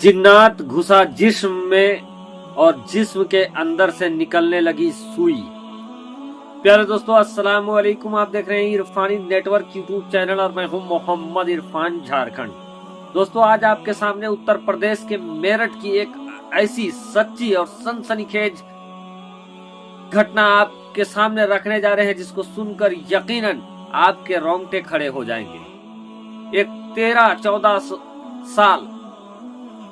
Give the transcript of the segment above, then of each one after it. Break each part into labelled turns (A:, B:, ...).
A: जिन्नात घुसा जिस्म में और जिस्म के अंदर से निकलने लगी सुई। प्यारे दोस्तों, अस्सलाम वालेकुम। आप देख रहे हैं इरफानी नेटवर्क यूट्यूब चैनल और मैं हूं मोहम्मद इरफान, झारखंड। दोस्तों, आज आपके सामने उत्तर प्रदेश के मेरठ की एक ऐसी सच्ची और सनसनीखेज घटना आपके सामने रखने जा रहे हैं जिसको सुनकर यकीनन आपके रोंगटे खड़े हो जाएंगे। एक 13-14 साल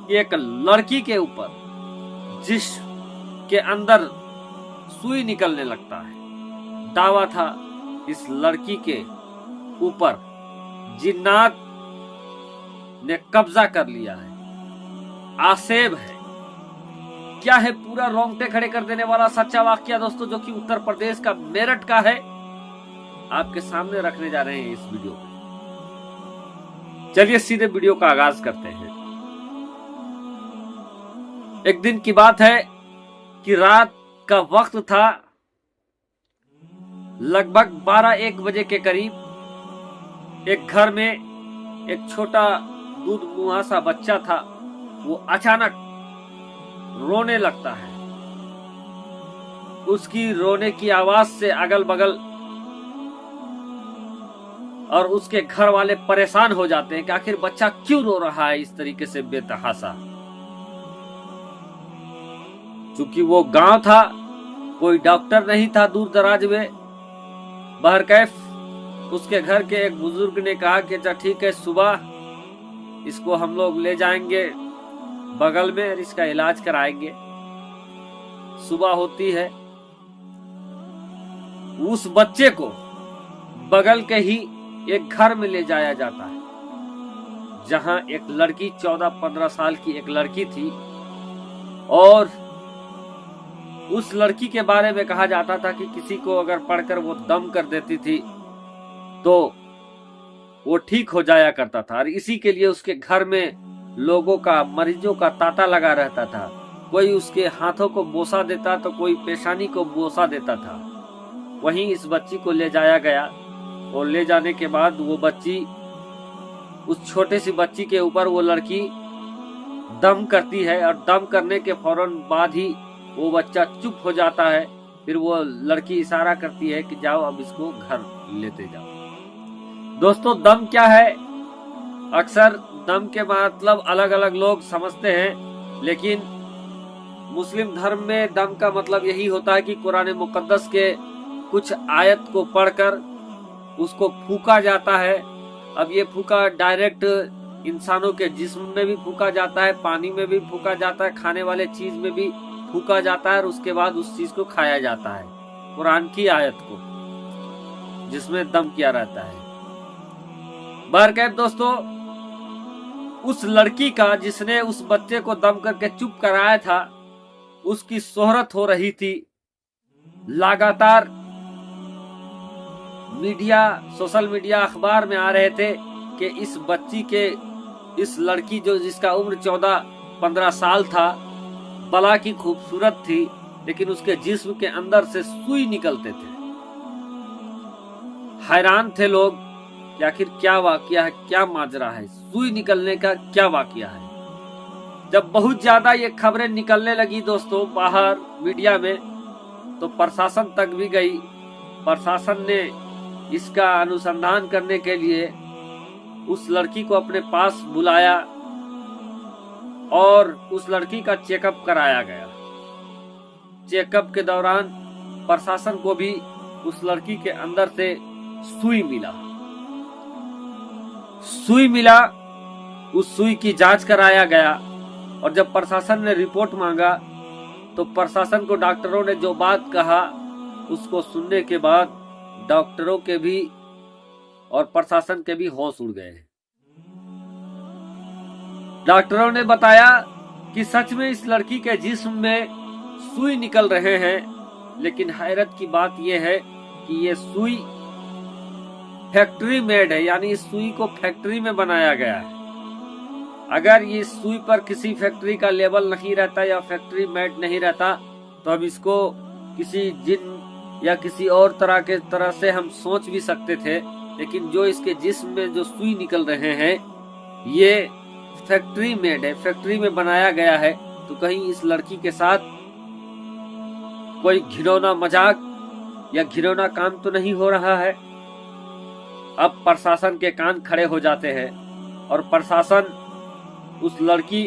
A: एक लड़की के ऊपर जिस्म के अंदर सुई निकलने लगता है। दावा था इस लड़की के ऊपर जिन्नात ने कब्जा कर लिया है, आसेब है। क्या है पूरा रोंगटे खड़े कर देने वाला सच्चा वाकया दोस्तों, जो कि उत्तर प्रदेश का मेरठ का है, आपके सामने रखने जा रहे हैं इस वीडियो में। चलिए सीधे वीडियो का आगाज करते हैं। एक दिन की बात है कि रात का वक्त था, लगभग 12-1 बजे के करीब। एक घर में एक छोटा दूध मुहा सा बच्चा था। वो अचानक रोने लगता है। उसकी रोने की आवाज से अगल बगल और उसके घर वाले परेशान हो जाते हैं कि आखिर बच्चा क्यों रो रहा है इस तरीके से बेतहासा। चूंकि वो गांव था, कोई डॉक्टर नहीं था दूर दराज में। बहरकैफ उसके घर के एक बुजुर्ग ने कहा कि अच्छा ठीक है, सुबह इसको हम लोग ले जाएंगे बगल में और इसका इलाज कराएंगे। सुबह होती है, उस बच्चे को बगल के ही एक घर में ले जाया जाता है, जहां एक लड़की 14-15 साल की एक लड़की थी। और उस लड़की के बारे में कहा जाता था कि किसी को अगर पढ़कर वो दम कर देती थी तो वो ठीक हो जाया करता था। और इसी के लिए उसके घर में लोगों का, मरीजों का तांता लगा रहता था। कोई उसके हाथों को बोसा देता तो कोई पेशानी को बोसा देता था। वहीं इस बच्ची को ले जाया गया और ले जाने के बाद वो बच्ची, उस छोटे सी बच्ची के ऊपर वो लड़की दम करती है और दम करने के फौरन बाद ही वो बच्चा चुप हो जाता है। फिर वो लड़की इशारा करती है कि जाओ अब इसको घर लेते जाओ। दोस्तों, दम क्या है? अक्सर दम के मतलब अलग अलग लोग समझते हैं, लेकिन मुस्लिम धर्म में दम का मतलब यही होता है कि कुरान मुकद्दस के कुछ आयत को पढ़कर उसको फूका जाता है। अब ये फूका डायरेक्ट इंसानों के जिस्म में भी फूका जाता है, पानी में भी फूका जाता है, खाने वाले चीज में भी फूका जाता है और उसके बाद उस चीज को खाया जाता है, कुरान की आयत को, जिसमें दम किया रहता है। बहरकैफ दोस्तों, उस लड़की का जिसने उस बच्चे को दम करके चुप कराया था, उसकी शोहरत हो रही थी। लगातार मीडिया, सोशल मीडिया, अखबार में आ रहे थे कि इस बच्ची के, इस लड़की जो जिसका उम्र 14-15 साल था, बला की खूबसूरत थी, लेकिन उसके जिस्म के अंदर से सुई निकलते थे। हैरान थे लोग कि आखिर क्या वाकया है, क्या माजरा है, सुई निकलने का क्या वाकया है। जब बहुत ज्यादा ये खबरें निकलने लगी दोस्तों बाहर मीडिया में, तो प्रशासन तक भी गई। प्रशासन ने इसका अनुसंधान करने के लिए उस लड़की को अपने पास बुलाया और उस लड़की का चेकअप कराया गया। चेकअप के दौरान प्रशासन को भी उस लड़की के अंदर से सुई मिला। उस सुई की जांच कराया गया और जब प्रशासन ने रिपोर्ट मांगा तो प्रशासन को डॉक्टरों ने जो बात कहा, उसको सुनने के बाद डॉक्टरों के भी और प्रशासन के भी होश उड़ गए। डॉक्टरों ने बताया कि सच में इस लड़की के जिस्म में सुई निकल रहे हैं, लेकिन हैरत की बात यह है कि ये सुई फैक्ट्री मेड है, यानी इस सुई को फैक्ट्री में बनाया गया है। अगर ये सुई पर किसी फैक्ट्री का लेबल नहीं रहता या फैक्ट्री मेड नहीं रहता तो हम इसको किसी जिन या किसी और तरह से हम सोच भी सकते थे, लेकिन जो इसके जिस्म में जो सुई निकल रहे हैं, ये फैक्ट्री मेड है, फैक्ट्री में बनाया गया है, तो कहीं इस लड़की के साथ कोई घिनौना मजाक या घिनौना काम तो नहीं हो रहा है। अब प्रशासन के कान खड़े हो जाते हैं और प्रशासन उस लड़की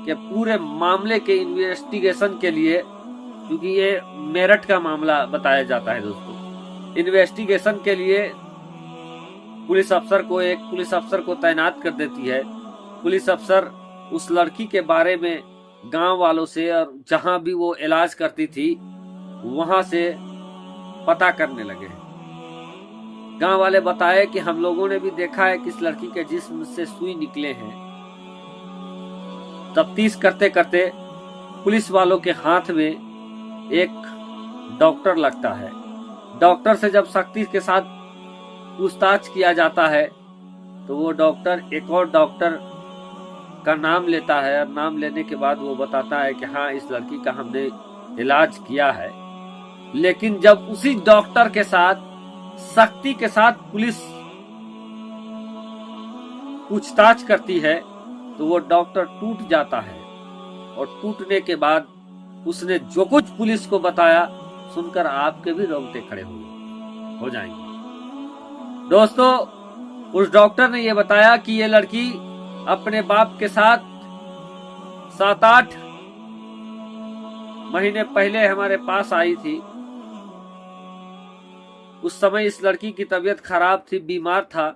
A: के पूरे मामले के इन्वेस्टिगेशन के लिए, क्योंकि ये मेरठ का मामला बताया जाता है दोस्तों, इन्वेस्टिगेशन के लिए एक पुलिस अफसर को तैनात कर देती है। पुलिस अफसर उस लड़की के बारे में गांव वालों से और जहां भी वो इलाज करती थी वहां से पता करने लगे। गांव वाले बताए कि हम लोगों ने भी देखा है कि इस लड़की के जिस्म से सुई निकले हैं। तफ्तीश करते करते पुलिस वालों के हाथ में एक डॉक्टर लगता है। डॉक्टर से जब सख्ती के साथ पूछताछ किया जाता है तो वो डॉक्टर एक और डॉक्टर का नाम लेता है और नाम लेने के बाद वो बताता है कि हाँ, इस लड़की का हमने इलाज किया है। लेकिन जब उसी डॉक्टर के साथ सख्ती के साथ पुलिस पूछताछ करती है तो वो डॉक्टर टूट जाता है और टूटने के बाद उसने जो कुछ पुलिस को बताया सुनकर आपके भी रोंगटे खड़े हो जाएंगे। दोस्तों, उस डॉक्टर ने ये बताया कि ये लड़की अपने बाप के साथ 7-8 महीने पहले हमारे पास आई थी। उस समय इस लड़की की तबीयत खराब थी, बीमार था।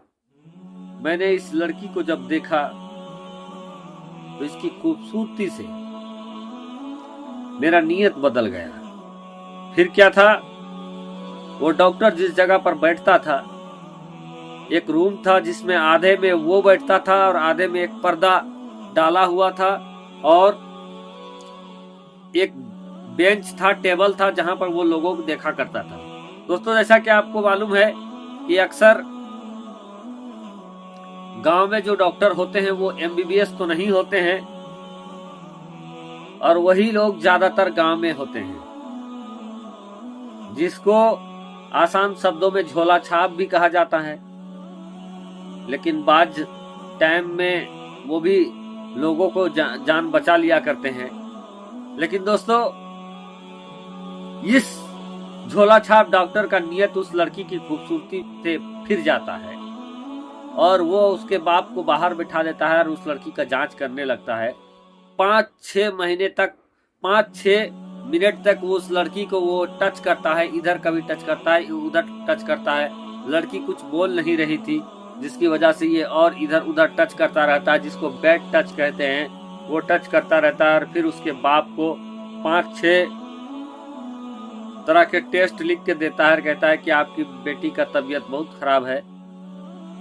A: मैंने इस लड़की को जब देखा तो इसकी खूबसूरती से मेरा नीयत बदल गया। फिर क्या था, वो डॉक्टर जिस जगह पर बैठता था, एक रूम था जिसमें आधे में वो बैठता था और आधे में एक पर्दा डाला हुआ था और एक बेंच था, टेबल था, जहां पर वो लोगों को देखा करता था। दोस्तों, जैसा कि आपको मालूम है कि अक्सर गांव में जो डॉक्टर होते हैं वो MBBS तो नहीं होते हैं और वही लोग ज्यादातर गांव में होते हैं, जिसको आसान शब्दों में झोला छाप भी कहा जाता है। लेकिन बाज टाइम में वो भी लोगों को जान बचा लिया करते हैं। लेकिन दोस्तों, इस झोला छाप डॉक्टर का नियत उस लड़की की खूबसूरती से फिर जाता है और वो उसके बाप को बाहर बिठा देता है और उस लड़की का जांच करने लगता है। 5-6 महीने तक, 5-6 मिनट तक वो उस लड़की को वो टच करता है, इधर कभी टच करता है, उधर टच करता है। लड़की कुछ बोल नहीं रही थी, जिसकी वजह से ये और इधर उधर टच करता रहता है, जिसको बैड टच कहते हैं। वो टच करता रहता है और फिर उसके बाप को 5-6 तरह के टेस्ट लिख के देता है, कहता है कि आपकी बेटी का तबीयत बहुत खराब है,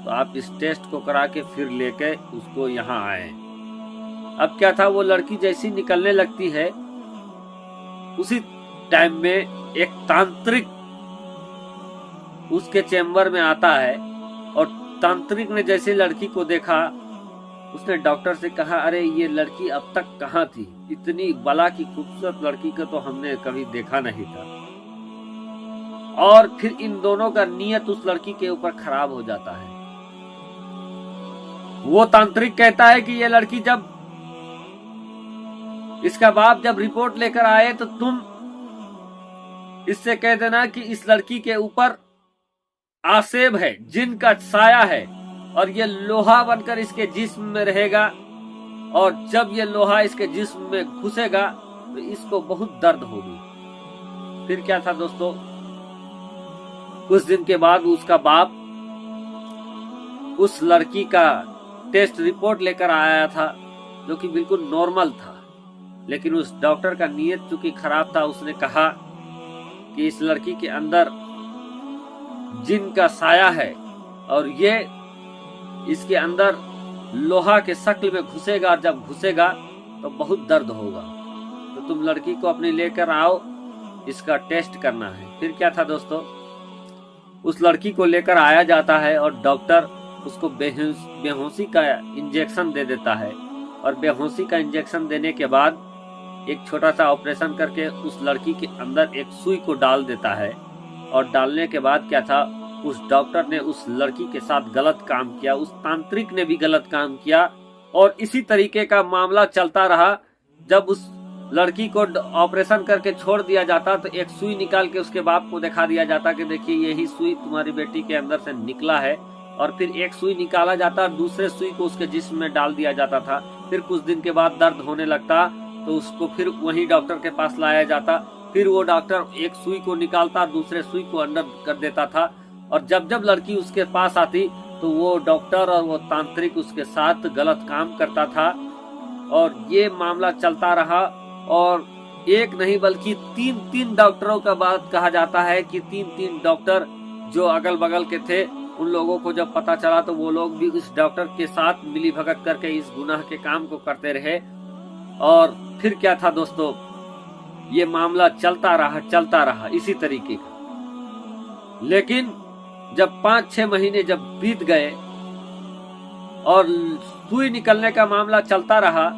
A: तो आप इस टेस्ट को करा के फिर लेके उसको यहाँ आए। अब क्या था, वो लड़की जैसी निकलने लगती है, उसी टाइम में एक तांत्रिक उसके चेम्बर में आता है और तांत्रिक ने जैसे लड़की को देखा, उसने डॉक्टर से कहा, अरे ये लड़की अब तक कहाँ थी? इतनी बला की खूबसूरत लड़की को तो हमने कभी देखा नहीं था। और फिर इन दोनों का नियत उस लड़की के ऊपर खराब हो जाता है। वो तांत्रिक कहता है कि ये लड़की जब इसका बाप जब रिपोर्ट लेकर आए तो तुम इससे कह देना कि इस लड़की के ऊपर आसेब है, जिन का साया है, और ये लोहा बनकर इसके जिस्म में रहेगा और जब ये लोहा इसके जिस्म में घुसेगा तो इसको बहुत दर्द होगी। फिर क्या था दोस्तों, कुछ दिन के बाद उसका बाप उस लड़की का टेस्ट रिपोर्ट लेकर आया था, जो कि बिल्कुल नॉर्मल था। लेकिन उस डॉक्टर का नीयत चूंकि खराब था, उसने कहा कि इस लड़की के अंदर जिन का साया है और ये इसके अंदर लोहा के शक्ल में घुसेगा, और जब घुसेगा तो बहुत दर्द होगा, तो तुम लड़की को अपनी लेकर आओ, इसका टेस्ट करना है। फिर क्या था दोस्तों, उस लड़की को लेकर आया जाता है और डॉक्टर उसको बेहोशी का इंजेक्शन दे देता है और बेहोशी का इंजेक्शन देने के बाद एक छोटा सा ऑपरेशन करके उस लड़की के अंदर एक सुई को डाल देता है। और डालने के बाद क्या था, उस डॉक्टर ने उस लड़की के साथ गलत काम किया, उस तांत्रिक ने भी गलत काम किया और इसी तरीके का मामला चलता रहा। जब उस लड़की को ऑपरेशन करके छोड़ दिया जाता तो एक सुई निकाल के उसके बाप को दिखा दिया जाता कि देखिए यही सुई तुम्हारी बेटी के अंदर से निकला है। और फिर एक सुई निकाला जाता और दूसरे सुई को उसके जिस्म में डाल दिया जाता था। फिर कुछ दिन के बाद दर्द होने लगता तो उसको फिर वही डॉक्टर के पास लाया जाता। फिर वो डॉक्टर एक सुई को निकालता, दूसरे सुई को अंदर कर देता था। और जब जब लड़की उसके पास आती तो वो डॉक्टर और वो तांत्रिक उसके साथ गलत काम करता था। और ये मामला चलता रहा। और एक नहीं बल्कि तीन डॉक्टरों का बात कहा जाता है कि तीन डॉक्टर जो अगल बगल के थे, उन लोगों को जब पता चला तो वो लोग भी उस डॉक्टर के साथ मिली भगत करके इस गुनाह के काम को करते रहे। और फिर क्या था दोस्तों, ये मामला चलता रहा इसी तरीके का। लेकिन जब 5-6 महीने जब बीत गए और सुई निकलने का मामला चलता रहा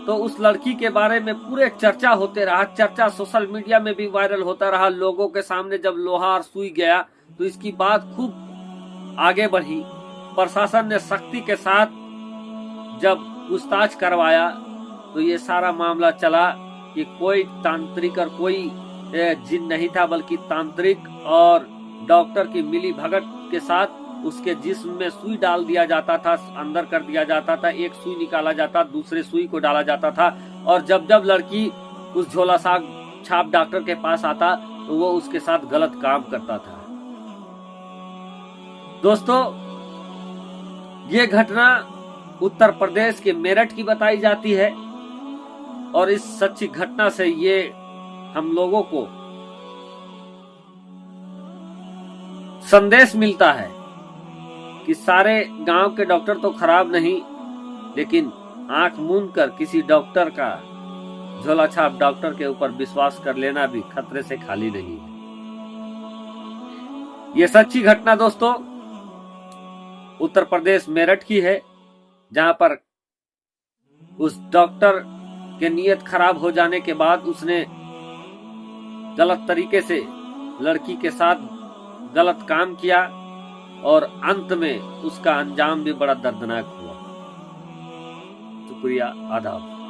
A: तो उस लड़की के बारे में पूरे चर्चा होते रहा। चर्चा सोशल मीडिया में भी वायरल होता रहा। लोगों के सामने जब लोहा और सुई गया तो इसकी बात खूब आगे बढ़ी। प्रशासन ने सख्ती के साथ जब पूछताछ करवाया तो ये सारा मामला चला कि कोई तांत्रिक और कोई जिन नहीं था, बल्कि तांत्रिक और डॉक्टर की मिली भगत के साथ उसके जिस्म में सुई डाल दिया जाता था, अंदर कर दिया जाता था। एक सुई निकाला जाता, दूसरे सुई को डाला जाता था। और जब जब लड़की उस झोला छाप डॉक्टर के पास आता तो वो उसके साथ गलत काम करता था। दोस्तों, ये घटना उत्तर प्रदेश के मेरठ की बताई जाती है। और इस सच्ची घटना से ये हम लोगों को संदेश मिलता है कि सारे गांव के डॉक्टर तो खराब नहीं, लेकिन आंख मूंद कर किसी डॉक्टर का, झोला छाप डॉक्टर के ऊपर विश्वास कर लेना भी खतरे से खाली नहीं है। ये सच्ची घटना दोस्तों उत्तर प्रदेश मेरठ की है, जहां पर उस डॉक्टर के नियत खराब हो जाने के बाद उसने गलत तरीके से लड़की के साथ गलत काम किया और अंत में उसका अंजाम भी बड़ा दर्दनाक हुआ। शुक्रिया, आदाब।